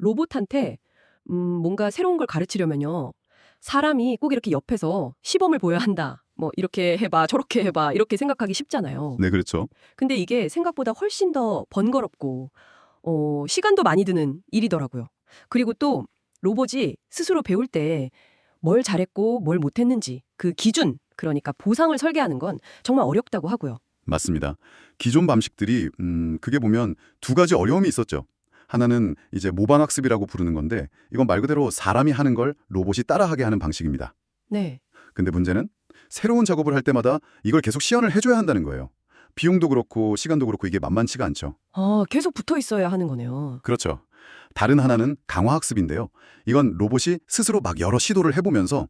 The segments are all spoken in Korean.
로봇한테 뭔가 새로운 걸 가르치려면요. 사람이 꼭 이렇게 옆에서 시범을 보여야 한다. 뭐 이렇게 해봐, 저렇게 해봐, 이렇게 생각하기 쉽잖아요. 네, 그렇죠. 근데 이게 생각보다 훨씬 더 번거롭고 시간도 많이 드는 일이더라고요. 그리고 또 로봇이 스스로 배울 때 뭘 잘했고 뭘 못했는지 그 기준, 그러니까 보상을 설계하는 건 정말 어렵다고 하고요. 맞습니다. 기존 방식들이 그게 보면 두 가지 어려움이 있었죠. 하나는 이제 모방 학습이라고 부르는 건데 이건 말 그대로 사람이 하는 걸 로봇이 따라하게 하는 방식입니다. 네. 근데 문제는 새로운 작업을 할 때마다 이걸 계속 시연을 해줘야 한다는 거예요. 비용도 그렇고 시간도 그렇고 이게 만만치가 않죠. 계속 붙어 있어야 하는 거네요. 그렇죠. 다른 하나는 강화학습인데요. 이건 로봇이 스스로 막 여러 시도를 해보면서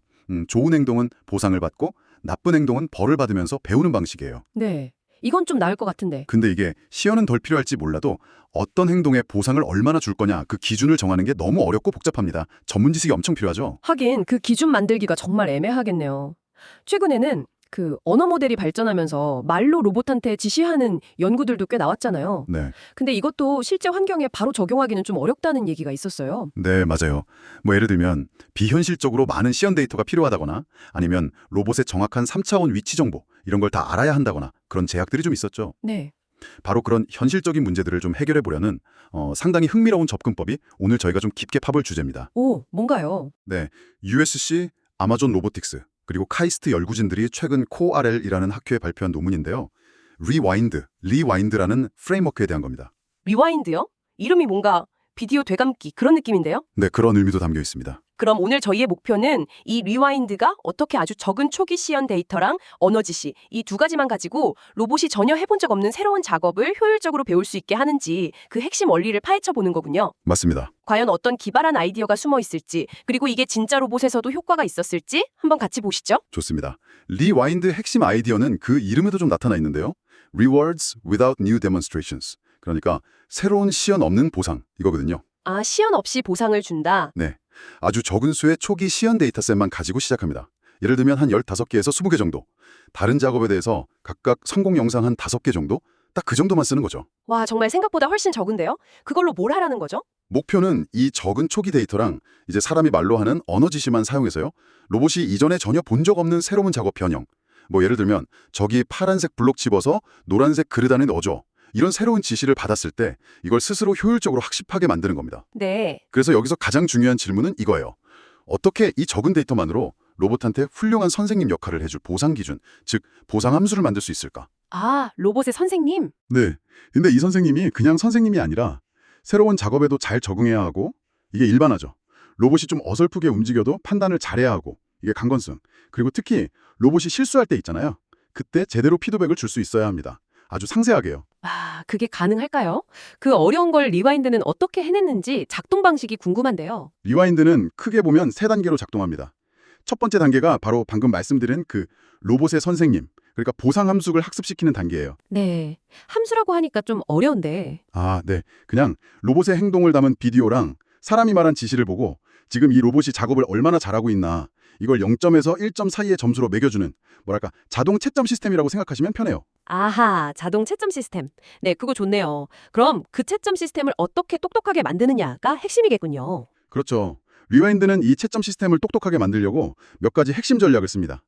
좋은 행동은 보상을 받고 나쁜 행동은 벌을 받으면서 배우는 방식이에요. 네. 이건 좀 나을 것 같은데. 근데 이게 시연은 덜 필요할지 몰라도 어떤 행동에 보상을 얼마나 줄 거냐 그 기준을 정하는 게 너무 어렵고 복잡합니다. 전문 지식이 엄청 필요하죠. 하긴 그 기준 만들기가 정말 애매하겠네요. 최근에는 그 언어 모델이 발전하면서 말로 로봇한테 지시하는 연구들도 꽤 나왔잖아요. 네, 근데 이것도 실제 환경에 바로 적용하기는 좀 어렵다는 얘기가 있었어요. 네, 맞아요. 뭐 예를 들면 비현실적으로 많은 시연 데이터가 필요하다거나 아니면 로봇의 정확한 3차원 위치 정보 이런 걸 다 알아야 한다거나 그런 제약들이 좀 있었죠. 네. 바로 그런 현실적인 문제들을 좀 해결해 보려는 상당히 흥미로운 접근법이 오늘 저희가 좀 깊게 파볼 주제입니다. 오, 뭔가요? 네, USC, 아마존 로보틱스, 그리고 카이스트 연구진들이 최근 코RL이라는 학회에 발표한 논문인데요. 리와인드라는 프레임워크에 대한 겁니다. 리와인드요? 이름이 뭔가 비디오 되감기 그런 느낌인데요? 네, 그런 의미도 담겨 있습니다. 그럼 오늘 저희의 목표는 이 리와인드가 어떻게 아주 적은 초기 시연 데이터랑 언어 지시 이 두 가지만 가지고 로봇이 전혀 해본 적 없는 새로운 작업을 효율적으로 배울 수 있게 하는지 그 핵심 원리를 파헤쳐 보는 거군요. 맞습니다. 과연 어떤 기발한 아이디어가 숨어 있을지, 그리고 이게 진짜 로봇에서도 효과가 있었을지 한번 같이 보시죠. 좋습니다. 리와인드 핵심 아이디어는 그 이름에도 좀 나타나 있는데요. Rewards without new demonstrations. 그러니까 새로운 시연 없는 보상 이거거든요. 아, 시연 없이 보상을 준다. 네, 아주 적은 수의 초기 시연 데이터셋만 가지고 시작합니다. 예를 들면 한 15개에서 20개 정도. 다른 작업에 대해서 각각 성공 영상 한 5개 정도? 딱 그 정도만 쓰는 거죠. 와, 정말 생각보다 훨씬 적은데요? 그걸로 뭘 하라는 거죠? 목표는 이 적은 초기 데이터랑 이제 사람이 말로 하는 언어 지시만 사용해서요. 로봇이 이전에 전혀 본 적 없는 새로운 작업 변형. 뭐 예를 들면 저기 파란색 블록 집어서 노란색 그릇 안에 넣어줘. 이런 새로운 지시를 받았을 때 이걸 스스로 효율적으로 학습하게 만드는 겁니다. 네. 그래서 여기서 가장 중요한 질문은 이거예요. 어떻게 이 적은 데이터만으로 로봇한테 훌륭한 선생님 역할을 해줄 보상 기준, 즉 보상 함수를 만들 수 있을까? 아, 로봇의 선생님? 네. 근데 이 선생님이 그냥 선생님이 아니라 새로운 작업에도 잘 적응해야 하고 이게 일반화죠. 로봇이 좀 어설프게 움직여도 판단을 잘해야 하고 이게 강건성. 그리고 특히 로봇이 실수할 때 있잖아요. 그때 제대로 피드백을 줄 수 있어야 합니다. 아주 상세하게요. 아, 그게 가능할까요? 그 어려운 걸 리와인드는 어떻게 해냈는지 작동 방식이 궁금한데요. 리와인드는 크게 보면 3단계로 작동합니다. 첫 번째 단계가 바로 방금 말씀드린 그 로봇의 선생님, 그러니까 보상 함수를 학습시키는 단계예요. 네. 함수라고 하니까 좀 어려운데. 아, 네. 그냥 로봇의 행동을 담은 비디오랑 사람이 말한 지시를 보고 지금 이 로봇이 작업을 얼마나 잘하고 있나 이걸 0점에서 1점 사이의 점수로 매겨주는 뭐랄까 자동 채점 시스템이라고 생각하시면 편해요. 아하, 자동 채점 시스템. 네, 그거 좋네요. 그럼 그 채점 시스템을 어떻게 똑똑하게 만드느냐가 핵심이겠군요. 그렇죠. 리와인드는 이 채점 시스템을 똑똑하게 만들려고 몇 가지 핵심 전략을 씁니다.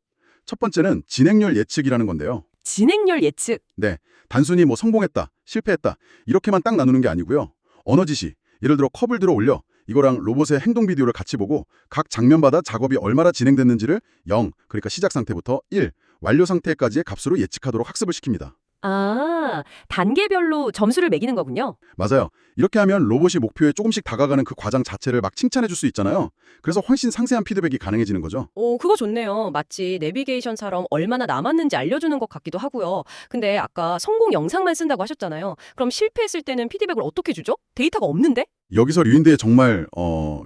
첫 번째는 진행률 예측이라는 건데요. 진행률 예측. 네, 단순히 뭐 성공했다, 실패했다 이렇게만 딱 나누는 게 아니고요. 언어 지시, 예를 들어 컵을 들어 올려 이거랑 로봇의 행동 비디오를 같이 보고 각 장면마다 작업이 얼마나 진행됐는지를 0, 그러니까 시작 상태부터 1, 완료 상태까지의 값으로 예측하도록 학습을 시킵니다. 아, 단계별로 점수를 매기는 거군요. 맞아요. 이렇게 하면 로봇이 목표에 조금씩 다가가는 그 과정 자체를 막 칭찬해 줄 수 있잖아요. 그래서 훨씬 상세한 피드백이 가능해지는 거죠. 오, 그거 좋네요. 마치 내비게이션처럼 얼마나 남았는지 알려주는 것 같기도 하고요. 근데 아까 성공 영상만 쓴다고 하셨잖아요. 그럼 실패했을 때는 피드백을 어떻게 주죠? 데이터가 없는데? 여기서 류인드의 정말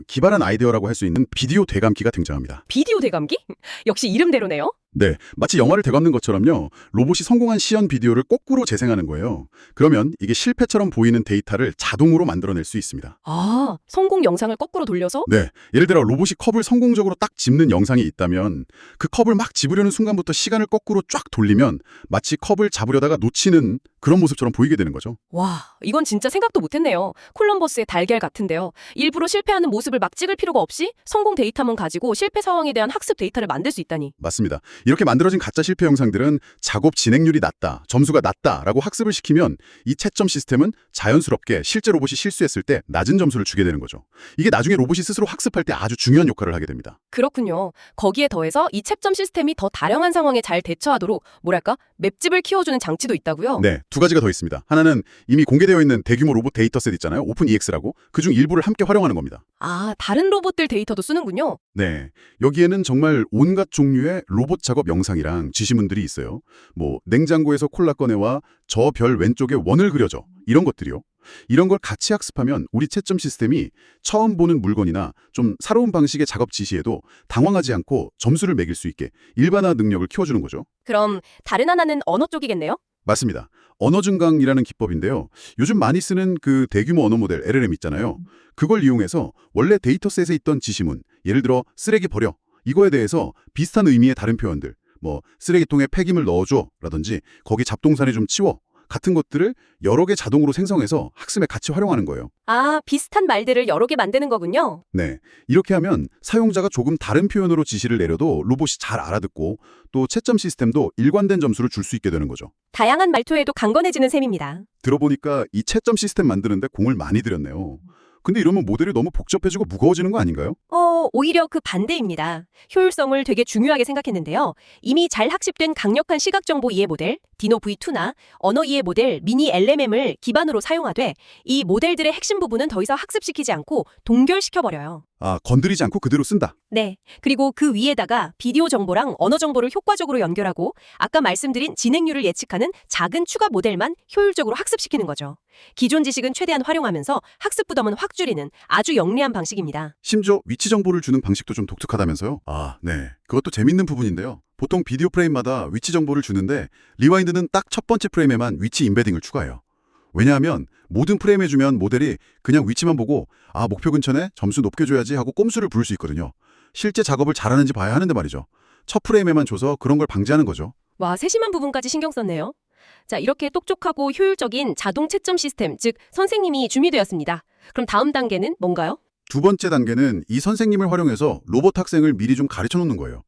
기발한 아이디어라고 할 수 있는 비디오 되감기가 등장합니다. 비디오 대감기? 역시 이름대로네요. 네, 마치 영화를 되감는 것처럼요. 로봇이 성공한 시연 비디오를 거꾸로 재생하는 거예요. 그러면 이게 실패처럼 보이는 데이터를 자동으로 만들어낼 수 있습니다. 아, 성공 영상을 거꾸로 돌려서? 네, 예를 들어 로봇이 컵을 성공적으로 딱 집는 영상이 있다면 그 컵을 막 집으려는 순간부터 시간을 거꾸로 쫙 돌리면 마치 컵을 잡으려다가 놓치는 그런 모습처럼 보이게 되는 거죠. 와, 이건 진짜 생각도 못했네요. 콜럼버스의 달걀 같은데요. 일부러 실패하는 모습을 막 찍을 필요가 없이 성공 데이터만 가지고 실패 상황에 대한 학습 데이터를 만들 수 있다니. 맞습니다. 이렇게 만들어진 가짜 실패 영상들은 작업 진행률이 낮다, 점수가 낮다라고 학습을 시키면 이 채점 시스템은 자연스럽게 실제 로봇이 실수했을 때 낮은 점수를 주게 되는 거죠. 이게 나중에 로봇이 스스로 학습할 때 아주 중요한 역할을 하게 됩니다. 그렇군요. 거기에 더해서 이 채점 시스템이 더 다양한 상황에 잘 대처하도록 뭐랄까 맵집을 키워주는 장치도 있다고요? 네, 두 가지가 더 있습니다. 하나는 이미 공개되어 있는 대규모 로봇 데이터셋 있잖아요. 오픈EX라고. 그중 일부를 함께 활용하는 겁니다. 아, 다른 로봇들 데이터도 쓰는군요. 네, 여기에는 정말 온갖 종류의 로봇 작업 영상이랑 지시문들이 있어요. 뭐 냉장고에서 콜라 꺼내와 저 별 왼쪽에 원을 그려줘. 이런 것들이요. 이런 걸 같이 학습하면 우리 채점 시스템이 처음 보는 물건이나 좀 새로운 방식의 작업 지시에도 당황하지 않고 점수를 매길 수 있게 일반화 능력을 키워주는 거죠. 그럼 다른 하나는 언어 쪽이겠네요? 맞습니다. 언어 증강이라는 기법인데요. 요즘 많이 쓰는 그 대규모 언어 모델 LLM 있잖아요. 그걸 이용해서 원래 데이터셋에 있던 지시문, 예를 들어 쓰레기 버려, 이거에 대해서 비슷한 의미의 다른 표현들, 뭐 쓰레기통에 폐기물 넣어줘 라든지 거기 잡동사니 좀 치워 같은 것들을 여러 개 자동으로 생성해서 학습에 같이 활용하는 거예요. 아, 비슷한 말들을 여러 개 만드는 거군요. 네, 이렇게 하면 사용자가 조금 다른 표현으로 지시를 내려도 로봇이 잘 알아듣고 또 채점 시스템도 일관된 점수를 줄 수 있게 되는 거죠. 다양한 말투에도 강건해지는 셈입니다. 들어보니까 이 채점 시스템 만드는데 공을 많이 들였네요. 근데 이러면 모델이 너무 복잡해지고 무거워지는 거 아닌가요? 오히려 그 반대입니다. 효율성을 되게 중요하게 생각했는데요. 이미 잘 학습된 강력한 시각정보 이해 모델, 디노 V2나 언어 이해 모델, 미니 LMM을 기반으로 사용하되 이 모델들의 핵심 부분은 더 이상 학습시키지 않고 동결시켜버려요. 아, 건드리지 않고 그대로 쓴다. 네. 그리고 그 위에다가 비디오 정보랑 언어 정보를 효과적으로 연결하고 아까 말씀드린 진행률을 예측하는 작은 추가 모델만 효율적으로 학습시키는 거죠. 기존 지식은 최대한 활용하면서 학습 부담은 확 줄이는 아주 영리한 방식입니다. 심지어 위치 정보를 주는 방식도 좀 독특하다면서요? 아, 네. 그것도 재밌는 부분인데요. 보통 비디오 프레임마다 위치 정보를 주는데 리와인드는 딱 첫 번째 프레임에만 위치 임베딩을 추가해요. 왜냐하면 모든 프레임에 주면 모델이 그냥 위치만 보고 아, 목표 근처네? 점수 높게 줘야지 하고 꼼수를 부를 수 있거든요. 실제 작업을 잘하는지 봐야 하는데 말이죠. 첫 프레임에만 줘서 그런 걸 방지하는 거죠. 와, 세심한 부분까지 신경 썼네요. 자, 이렇게 똑똑하고 효율적인 자동 채점 시스템, 즉 선생님이 준비되었습니다. 그럼 다음 단계는 뭔가요? 두 번째 단계는 이 선생님을 활용해서 로봇 학생을 미리 좀 가르쳐 놓는 거예요.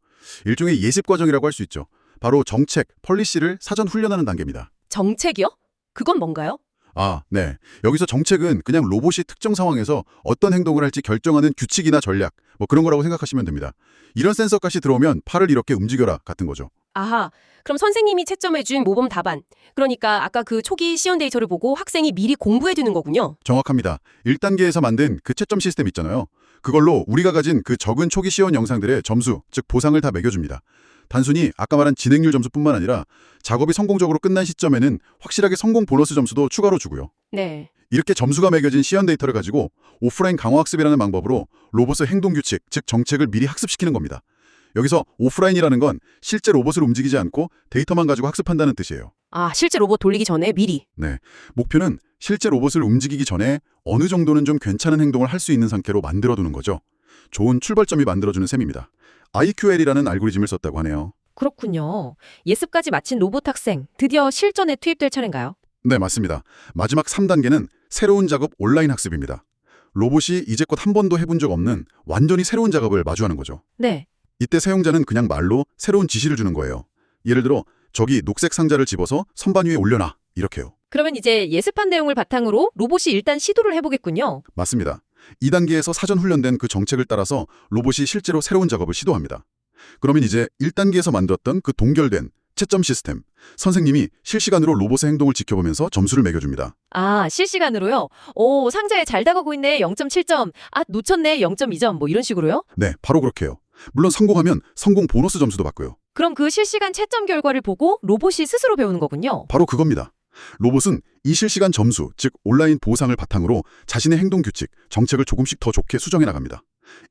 일종의 예습 과정이라고 할 수 있죠. 바로 정책, 폴리시를 사전 훈련하는 단계입니다. 정책이요? 그건 뭔가요? 아, 네. 여기서 정책은 그냥 로봇이 특정 상황에서 어떤 행동을 할지 결정하는 규칙이나 전략, 뭐 그런 거라고 생각하시면 됩니다. 이런 센서까지 들어오면 팔을 이렇게 움직여라 같은 거죠. 아하, 그럼 선생님이 채점해준 모범 답안, 그러니까 아까 그 초기 시연 데이터를 보고 학생이 미리 공부해두는 거군요. 정확합니다. 1단계에서 만든 그 채점 시스템 있잖아요. 그걸로 우리가 가진 그 적은 초기 시연 영상들의 점수, 즉 보상을 다 매겨줍니다. 단순히 아까 말한 진행률 점수뿐만 아니라 작업이 성공적으로 끝난 시점에는 확실하게 성공 보너스 점수도 추가로 주고요. 네. 이렇게 점수가 매겨진 시연 데이터를 가지고 오프라인 강화 학습이라는 방법으로 로봇의 행동 규칙, 즉 정책을 미리 학습시키는 겁니다. 여기서 오프라인이라는 건 실제 로봇을 움직이지 않고 데이터만 가지고 학습한다는 뜻이에요. 아, 실제 로봇 돌리기 전에 미리. 네, 목표는 실제 로봇을 움직이기 전에 어느 정도는 좀 괜찮은 행동을 할 수 있는 상태로 만들어두는 거죠. 좋은 출발점이 만들어주는 셈입니다. IQL이라는 알고리즘을 썼다고 하네요. 그렇군요. 예습까지 마친 로봇 학생, 드디어 실전에 투입될 차례인가요? 네, 맞습니다. 마지막 3단계는 새로운 작업 온라인 학습입니다. 로봇이 이제껏 한 번도 해본 적 없는 완전히 새로운 작업을 마주하는 거죠. 네. 이때 사용자는 그냥 말로 새로운 지시를 주는 거예요. 예를 들어 저기 녹색 상자를 집어서 선반 위에 올려놔 이렇게요. 그러면 이제 예습한 내용을 바탕으로 로봇이 일단 시도를 해보겠군요. 맞습니다. 2단계에서 사전 훈련된 그 정책을 따라서 로봇이 실제로 새로운 작업을 시도합니다. 그러면 이제 1단계에서 만들었던 그 동결된 채점 시스템, 선생님이 실시간으로 로봇의 행동을 지켜보면서 점수를 매겨줍니다. 아, 실시간으로요? 오, 상자에 잘 다가오고 있네. 0.7점. 아, 놓쳤네. 0.2점. 뭐 이런 식으로요? 네, 바로 그렇게요. 물론 성공하면 성공 보너스 점수도 받고요. 그럼 그 실시간 채점 결과를 보고 로봇이 스스로 배우는 거군요. 바로 그겁니다. 로봇은 이 실시간 점수, 즉 온라인 보상을 바탕으로 자신의 행동 규칙, 정책을 조금씩 더 좋게 수정해 나갑니다.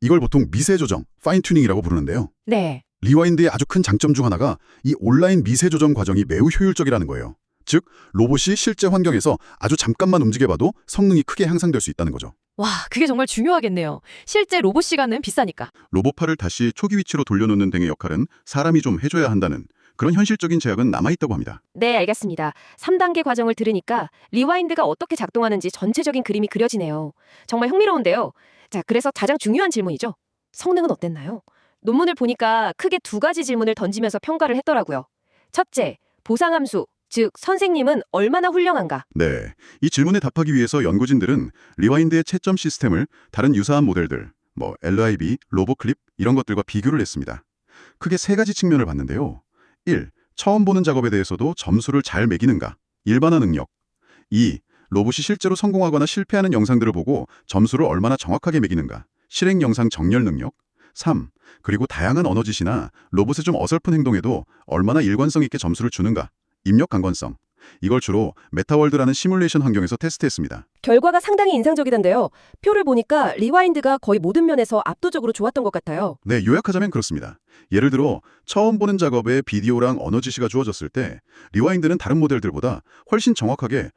이걸 보통 미세 조정, 파인 튜닝이라고 부르는데요. 네. 리와인드의 아주 큰 장점 중 하나가 이 온라인 미세 조정 과정이 매우 효율적이라는 거예요. 즉, 로봇이 실제 환경에서 아주 잠깐만 움직여봐도 성능이 크게 향상될 수 있다는 거죠. 와, 그게 정말 중요하겠네요. 실제 로봇 시간은 비싸니까. 로봇팔을 다시 초기 위치로 돌려놓는 등의 역할은 사람이 좀 해줘야 한다는 그런 현실적인 제약은 남아있다고 합니다. 네, 알겠습니다. 3단계 과정을 들으니까 리와인드가 어떻게 작동하는지 전체적인 그림이 그려지네요. 정말 흥미로운데요. 자, 그래서 가장 중요한 질문이죠. 성능은 어땠나요? 논문을 보니까 크게 두 가지 질문을 던지면서 평가를 했더라고요. 첫째, 보상함수, 즉 선생님은 얼마나 훌륭한가? 네, 이 질문에 답하기 위해서 연구진들은 리와인드의 채점 시스템을 다른 유사한 모델들, LIB, 로보클립 이런 것들과 비교를 했습니다. 크게 세 가지 측면을 봤는데요. 1. 처음 보는 작업에 대해서도 점수를 잘 매기는가? 일반화 능력. 2. 로봇이 실제로 성공하거나 실패하는 영상들을 보고 점수를 얼마나 정확하게 매기는가? 실행 영상 정렬 능력. 3. 그리고 다양한 언어 지시나 로봇의 좀 어설픈 행동에도 얼마나 일관성 있게 점수를 주는가? 입력 강건성. 이걸 주로 메타월드라는 시뮬레이션 환경에서 테스트했습니다. 결과가 상당히 인상적이던데요. 표를 보니까 리와인드가 거의 모든 면에서 압도적으로 좋았던 것 같아요. 네, 요약하자면 그렇습니다. 예를 들어 처음 보는 작업에 비디오랑 언어 지시가 주어졌을 때 리와인드는 다른 모델들보다 훨씬 정확하게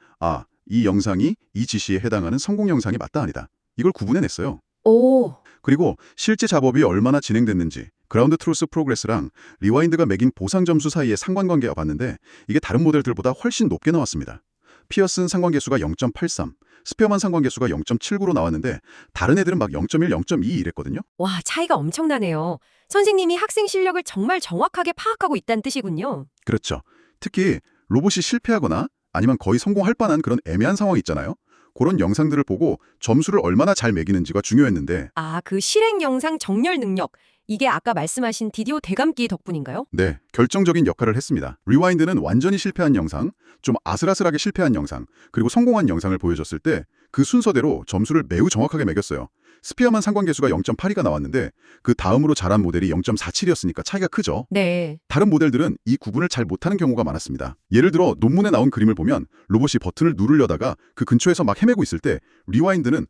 이 영상이 이 지시에 해당하는 성공 영상이 맞다 아니다. 이걸 구분해냈어요. 오, 그리고 실제 작업이 얼마나 진행됐는지 그라운드 트루스 프로그레스랑 리와인드가 매긴 보상 점수 사이의 상관관계가 봤는데 이게 다른 모델들보다 훨씬 높게 나왔습니다. 피어슨 상관계수가 0.83, 스페어만 상관계수가 0.79로 나왔는데 다른 애들은 막 0.1, 0.2 이랬거든요. 와, 차이가 엄청나네요. 선생님이 학생 실력을 정말 정확하게 파악하고 있다는 뜻이군요. 그렇죠. 특히 로봇이 실패하거나 아니면 거의 성공할 뻔한 그런 애매한 상황이 있잖아요. 그런 영상들을 보고 점수를 얼마나 잘 매기는지가 중요했는데 아, 그 실행 영상 정렬 능력. 이게 아까 말씀하신 디디오 대감기 덕분인가요? 네, 결정적인 역할을 했습니다. 리와인드는 완전히 실패한 영상, 좀 아슬아슬하게 실패한 영상, 그리고 성공한 영상을 보여줬을 때 그 순서대로 점수를 매우 정확하게 매겼어요. 스피어만 상관계수가 0.82가 나왔는데 그 다음으로 잘한 모델이 0.47이었으니까 차이가 크죠. 네. 다른 모델들은 이 구분을 잘 못하는 경우가 많았습니다. 예를 들어 논문에 나온 그림을 보면 로봇이 버튼을 누르려다가 그 근처에서 막 헤매고 있을 때 리와인드는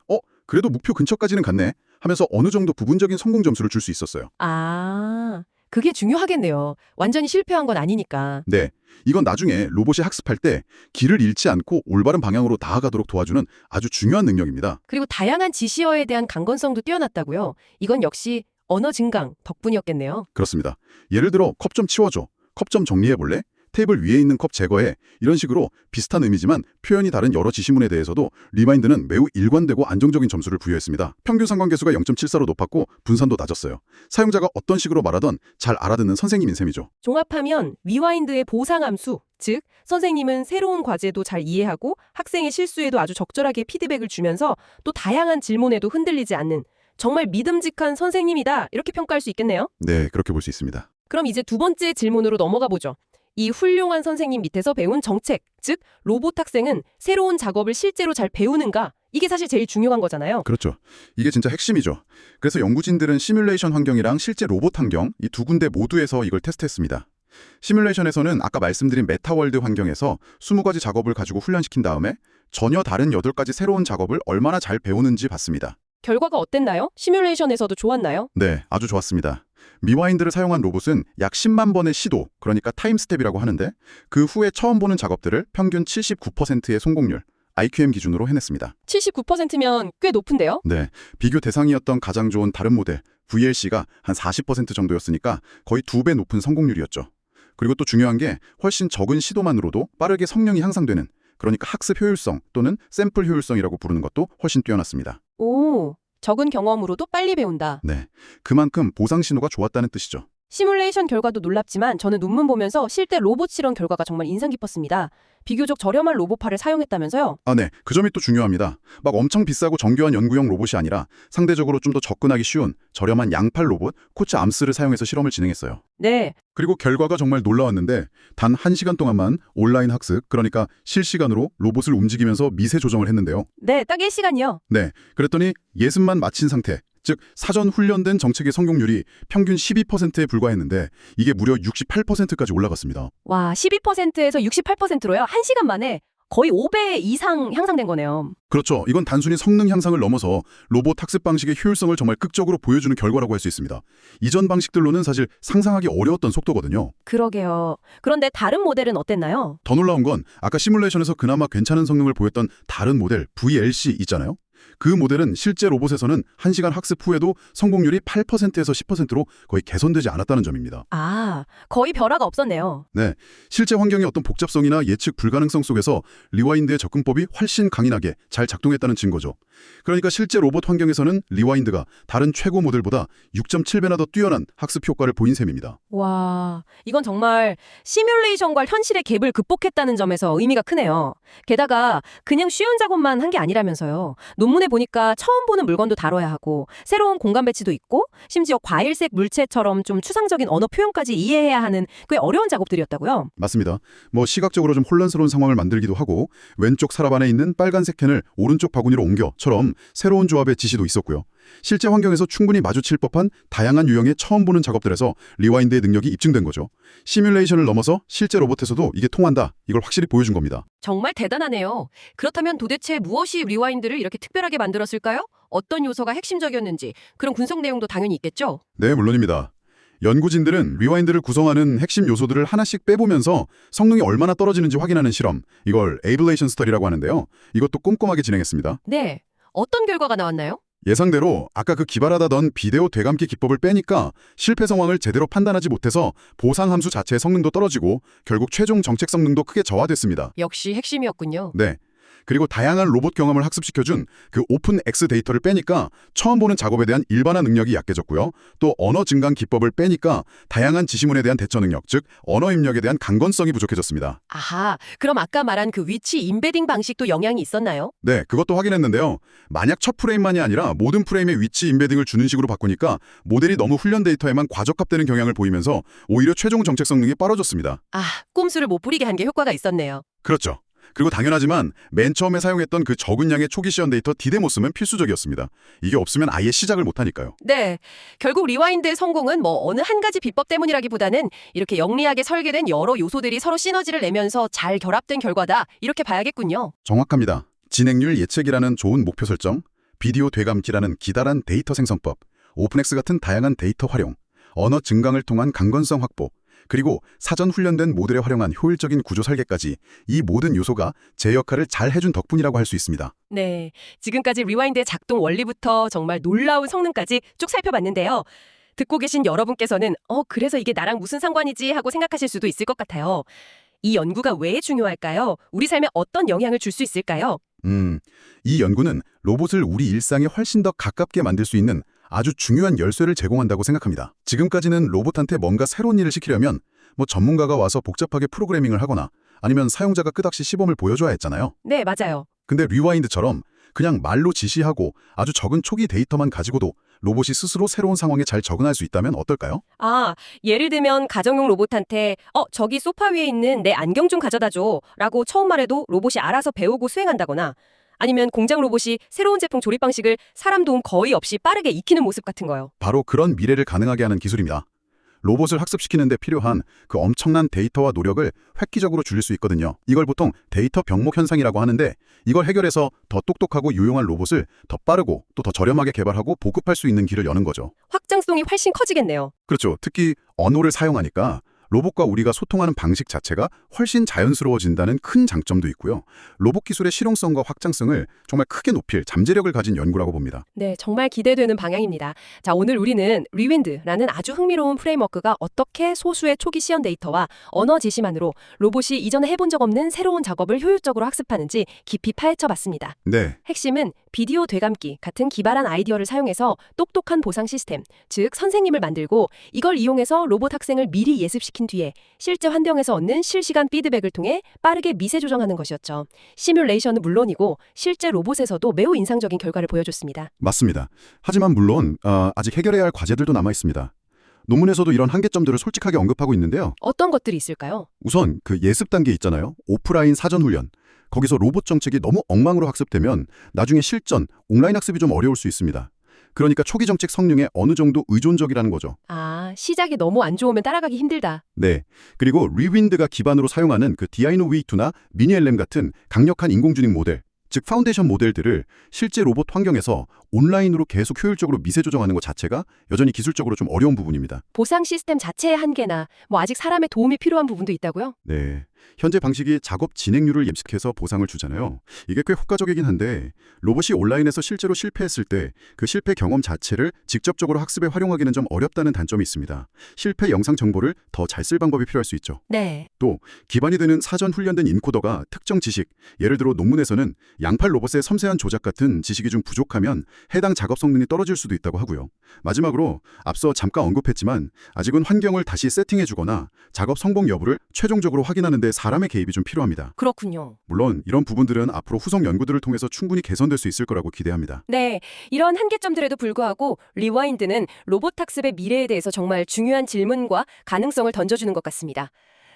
그래도 목표 근처까지는 갔네 하면서 어느 정도 부분적인 성공 점수를 줄 수 있었어요. 아, 그게 중요하겠네요. 완전히 실패한 건 아니니까. 네, 이건 나중에 로봇이 학습할 때 길을 잃지 않고 올바른 방향으로 나아가도록 도와주는 아주 중요한 능력입니다. 그리고 다양한 지시어에 대한 강건성도 뛰어났다고요. 이건 역시 언어 증강 덕분이었겠네요. 그렇습니다. 예를 들어 컵 좀 치워줘, 컵 좀 정리해볼래? 테이블 위에 있는 컵 제거해. 이런 식으로 비슷한 의미지만 표현이 다른 여러 지시문에 대해서도 리마인드는 매우 일관되고 안정적인 점수를 부여했습니다. 평균 상관계수가 0.74로 높았고 분산도 낮았어요. 사용자가 어떤 식으로 말하던 잘 알아듣는 선생님인 셈이죠. 종합하면 위와인드의 보상함수, 즉 선생님은 새로운 과제도 잘 이해하고 학생의 실수에도 아주 적절하게 피드백을 주면서 또 다양한 질문에도 흔들리지 않는 정말 믿음직한 선생님이다 이렇게 평가할 수 있겠네요. 네, 그렇게 볼 수 있습니다. 그럼 이제 두 번째 질문으로 넘어가 보죠. 이 훌륭한 선생님 밑에서 배운 정책, 즉 로봇 학생은 새로운 작업을 실제로 잘 배우는가? 이게 사실 제일 중요한 거잖아요. 그렇죠. 이게 진짜 핵심이죠. 그래서 연구진들은 시뮬레이션 환경이랑 실제 로봇 환경 이 두 군데 모두에서 이걸 테스트했습니다. 시뮬레이션에서는 아까 말씀드린 메타월드 환경에서 20가지 작업을 가지고 훈련시킨 다음에 전혀 다른 8가지 새로운 작업을 얼마나 잘 배우는지 봤습니다. 결과가 어땠나요? 시뮬레이션에서도 좋았나요? 네, 아주 좋았습니다. 미와인드를 사용한 로봇은 약 10만 번의 시도, 그러니까 타임스텝이라고 하는데 그 후에 처음 보는 작업들을 평균 79%의 성공률, IQM 기준으로 해냈습니다. 79%면 꽤 높은데요? 네, 비교 대상이었던 가장 좋은 다른 모델, VLC가 한 40% 정도였으니까 거의 2배 높은 성공률이었죠. 그리고 또 중요한 게 훨씬 적은 시도만으로도 빠르게 성능이 향상되는, 그러니까 학습 효율성 또는 샘플 효율성이라고 부르는 것도 훨씬 뛰어났습니다. 오, 적은 경험으로도 빨리 배운다. 네, 그만큼 보상 신호가 좋았다는 뜻이죠. 시뮬레이션 결과도 놀랍지만 저는 논문 보면서 실제 로봇 실험 결과가 정말 인상 깊었습니다. 비교적 저렴한 로봇파를 사용했다면서요? 네, 그 점이 또 중요합니다. 막 엄청 비싸고 정교한 연구용 로봇이 아니라 상대적으로 좀 더 접근하기 쉬운 저렴한 양팔 로봇 코츠 암스를 사용해서 실험을 진행했어요. 네. 그리고 결과가 정말 놀라웠는데 단 1시간 동안만 온라인 학습, 그러니까 실시간으로 로봇을 움직이면서 미세 조정을 했는데요. 네, 딱 1시간이요. 네, 그랬더니 예습만 마친 상태, 즉 사전 훈련된 정책의 성공률이 평균 12%에 불과했는데 이게 무려 68%까지 올라갔습니다. 와, 12%에서 68%로요? 1시간 만에 거의 5배 이상 향상된 거네요. 그렇죠. 이건 단순히 성능 향상을 넘어서 로봇 학습 방식의 효율성을 정말 극적으로 보여주는 결과라고 할 수 있습니다. 이전 방식들로는 사실 상상하기 어려웠던 속도거든요. 그러게요. 그런데 다른 모델은 어땠나요? 더 놀라운 건 아까 시뮬레이션에서 그나마 괜찮은 성능을 보였던 다른 모델 VLC 있잖아요. 그 모델은 실제 로봇에서는 1시간 학습 후에도 성공률이 8%에서 10%로 거의 개선되지 않았다는 점입니다. 아, 거의 변화가 없었네요. 네, 실제 환경의 어떤 복잡성이나 예측 불가능성 속에서 리와인드의 접근법이 훨씬 강인하게 잘 작동했다는 증거죠. 그러니까 실제 로봇 환경에서는 리와인드가 다른 최고 모델보다 6.7배나 더 뛰어난 학습 효과를 보인 셈입니다. 와, 이건 정말 시뮬레이션과 현실의 갭을 극복했다는 점에서 의미가 크네요. 게다가 그냥 쉬운 작업만 한 게 아니라면서요. 논문에 보니까 처음 보는 물건도 다뤄야 하고 새로운 공간 배치도 있고 심지어 과일색 물체처럼 좀 추상적인 언어 표현까지 이해해야 하는 꽤 어려운 작업들이었다고요. 맞습니다. 시각적으로 좀 혼란스러운 상황을 만들기도 하고 왼쪽 서랍 안에 있는 빨간색 캔을 오른쪽 바구니로 옮겨처럼 새로운 조합의 지시도 있었고요. 실제 환경에서 충분히 마주칠 법한 다양한 유형의 처음 보는 작업들에서 리와인드의 능력이 입증된 거죠. 시뮬레이션을 넘어서 실제 로봇에서도 이게 통한다. 이걸 확실히 보여준 겁니다. 정말 대단하네요. 그렇다면 도대체 무엇이 리와인드를 이렇게 특별하게 만들었을까요? 어떤 요소가 핵심적이었는지 그런 분석 내용도 당연히 있겠죠? 네, 물론입니다. 연구진들은 리와인드를 구성하는 핵심 요소들을 하나씩 빼보면서 성능이 얼마나 떨어지는지 확인하는 실험, 이걸 에이블레이션 스터디라고 하는데요. 이것도 꼼꼼하게 진행했습니다. 네. 어떤 결과가 나왔나요? 예상대로 아까 그 기발하다던 비데오 되감기 기법을 빼니까 실패 상황을 제대로 판단하지 못해서 보상 함수 자체의 성능도 떨어지고 결국 최종 정책 성능도 크게 저하됐습니다. 역시 핵심이었군요. 네. 그리고 다양한 로봇 경험을 학습시켜준 그 오픈 X 데이터를 빼니까 처음 보는 작업에 대한 일반화 능력이 약해졌고요. 또 언어 증강 기법을 빼니까 다양한 지시문에 대한 대처 능력, 즉 언어 입력에 대한 강건성이 부족해졌습니다. 아하, 그럼 아까 말한 그 위치 임베딩 방식도 영향이 있었나요? 네, 그것도 확인했는데요. 만약 첫 프레임만이 아니라 모든 프레임에 위치 임베딩을 주는 식으로 바꾸니까 모델이 너무 훈련 데이터에만 과적합되는 경향을 보이면서 오히려 최종 정책 성능이 떨어졌습니다. 아, 꼼수를 못 부리게 한 게 효과가 있었네요. 그렇죠. 그리고 당연하지만 맨 처음에 사용했던 그 적은 양의 초기 시연 데이터 디데모스는 필수적이었습니다. 이게 없으면 아예 시작을 못하니까요. 네, 결국 리와인드의 성공은 어느 한 가지 비법 때문이라기보다는 이렇게 영리하게 설계된 여러 요소들이 서로 시너지를 내면서 잘 결합된 결과다, 이렇게 봐야겠군요. 정확합니다. 진행률 예측이라는 좋은 목표 설정, 비디오 되감기라는 기다란 데이터 생성법, 오픈엑스 같은 다양한 데이터 활용, 언어 증강을 통한 강건성 확보, 그리고 사전 훈련된 모델에 활용한 효율적인 구조 설계까지 이 모든 요소가 제 역할을 잘 해준 덕분이라고 할 수 있습니다. 네, 지금까지 리와인드의 작동 원리부터 정말 놀라운 성능까지 쭉 살펴봤는데요. 듣고 계신 여러분께서는 그래서 이게 나랑 무슨 상관이지 하고 생각하실 수도 있을 것 같아요. 이 연구가 왜 중요할까요? 우리 삶에 어떤 영향을 줄 수 있을까요? 이 연구는 로봇을 우리 일상에 훨씬 더 가깝게 만들 수 있는 아주 중요한 열쇠를 제공한다고 생각합니다. 지금까지는 로봇한테 뭔가 새로운 일을 시키려면 전문가가 와서 복잡하게 프로그래밍을 하거나 아니면 사용자가 끝없이 시범을 보여줘야 했잖아요. 네, 맞아요. 근데 리와인드처럼 그냥 말로 지시하고 아주 적은 초기 데이터만 가지고도 로봇이 스스로 새로운 상황에 잘 적응할 수 있다면 어떨까요? 아, 예를 들면 가정용 로봇한테 저기 소파 위에 있는 내 안경 좀 가져다 줘 라고 처음 말해도 로봇이 알아서 배우고 수행한다거나, 아니면 공장 로봇이 새로운 제품 조립 방식을 사람 도움 거의 없이 빠르게 익히는 모습 같은 거요. 바로 그런 미래를 가능하게 하는 기술입니다. 로봇을 학습시키는 데 필요한 그 엄청난 데이터와 노력을 획기적으로 줄일 수 있거든요. 이걸 보통 데이터 병목 현상이라고 하는데, 이걸 해결해서 더 똑똑하고 유용한 로봇을 더 빠르고 또 더 저렴하게 개발하고 보급할 수 있는 길을 여는 거죠. 확장성이 훨씬 커지겠네요. 그렇죠. 특히 언어를 사용하니까 로봇과 우리가 소통하는 방식 자체가 훨씬 자연스러워진다는 큰 장점도 있고요. 로봇 기술의 실용성과 확장성을 정말 크게 높일 잠재력을 가진 연구라고 봅니다. 네, 정말 기대되는 방향입니다. 자, 오늘 우리는 리윈드라는 아주 흥미로운 프레임워크가 어떻게 소수의 초기 시연 데이터와 언어 지시만으로 로봇이 이전에 해본 적 없는 새로운 작업을 효율적으로 학습하는지 깊이 파헤쳐봤습니다. 네, 핵심은 비디오 되감기 같은 기발한 아이디어를 사용해서 똑똑한 보상 시스템, 즉 선생님을 만들고 이걸 이용해서 로봇 학생을 미리 예습시킨 뒤에 실제 환경에서 얻는 실시간 피드백을 통해 빠르게 미세 조정하는 것이었죠. 시뮬레이션은 물론이고 실제 로봇에서도 매우 인상적인 결과를 보여줬습니다. 맞습니다. 하지만 물론 아직 해결해야 할 과제들도 남아 있습니다. 논문에서도 이런 한계점들을 솔직하게 언급하고 있는데요. 어떤 것들이 있을까요? 우선 그 예습 단계 있잖아요. 오프라인 사전 훈련. 거기서 로봇 정책이 너무 엉망으로 학습되면 나중에 실전, 온라인 학습이 좀 어려울 수 있습니다. 그러니까 초기 정책 성능에 어느 정도 의존적이라는 거죠. 아, 시작이 너무 안 좋으면 따라가기 힘들다. 네. 그리고 리윈드가 기반으로 사용하는 그 디아이노 V2나 미니LM 같은 강력한 인공지능 모델, 즉 파운데이션 모델들을 실제 로봇 환경에서 온라인으로 계속 효율적으로 미세 조정하는 것 자체가 여전히 기술적으로 좀 어려운 부분입니다. 보상 시스템 자체의 한계나 아직 사람의 도움이 필요한 부분도 있다고요? 네. 현재 방식이 작업 진행률을 예측해서 보상을 주잖아요. 이게 꽤 효과적이긴 한데 로봇이 온라인에서 실제로 실패했을 때 그 실패 경험 자체를 직접적으로 학습에 활용하기는 좀 어렵다는 단점이 있습니다. 실패 영상 정보를 더 잘 쓸 방법이 필요할 수 있죠. 네. 또 기반이 되는 사전 훈련된 인코더가 특정 지식, 예를 들어 논문에서는 양팔 로봇의 섬세한 조작 같은 지식이 좀 부족하면 해당 작업 성능이 떨어질 수도 있다고 하고요. 마지막으로 앞서 잠깐 언급했지만 아직은 환경을 다시 세팅해주거나 작업 성공 여부를 최종적으로 확인하는 데 사람의 개입이 좀 필요합니다. 그렇군요. 물론 이런 부분들은 앞으로 후속 연구들을 통해서 충분히 개선될 수 있을 거라고 기대합니다. 네, 이런 한계점들에도 불구하고 리와인드는 로봇 학습의 미래에 대해서 정말 중요한 질문과 가능성을 던져주는 것 같습니다.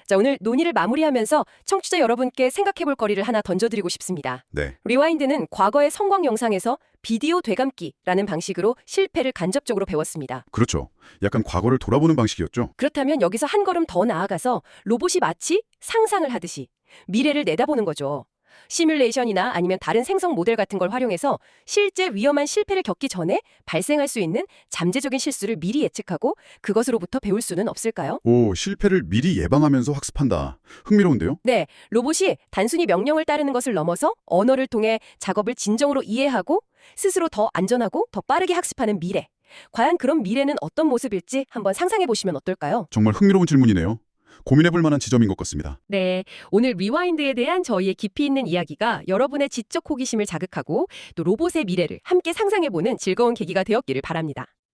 자, 오늘 논의를 마무리하면서 청취자 여러분께 생각해볼 거리를 하나 던져드리고 싶습니다. 네. 리와인드는 과거의 성공 영상에서 비디오 되감기라는 방식으로 실패를 간접적으로 배웠습니다. 그렇죠. 약간 과거를 돌아보는 방식이었죠. 그렇다면 여기서 한 걸음 더 나아가서 로봇이 마치 상상을 하듯이 미래를 내다보는 거죠. 시뮬레이션이나 아니면 다른 생성 모델 같은 걸 활용해서 실제 위험한 실패를 겪기 전에 발생할 수 있는 잠재적인 실수를 미리 예측하고 그것으로부터 배울 수는 없을까요? 오, 실패를 미리 예방하면서 학습한다. 흥미로운데요? 네, 로봇이 단순히 명령을 따르는 것을 넘어서 언어를 통해 작업을 진정으로 이해하고 스스로 더 안전하고 더 빠르게 학습하는 미래. 과연 그런 미래는 어떤 모습일지 한번 상상해 보시면 어떨까요? 정말 흥미로운 질문이네요. 고민해볼 만한 지점인 것 같습니다. 네, 오늘 리와인드에 대한 저희의 깊이 있는 이야기가 여러분의 지적 호기심을 자극하고 또 로봇의 미래를 함께 상상해보는 즐거운 계기가 되었기를 바랍니다.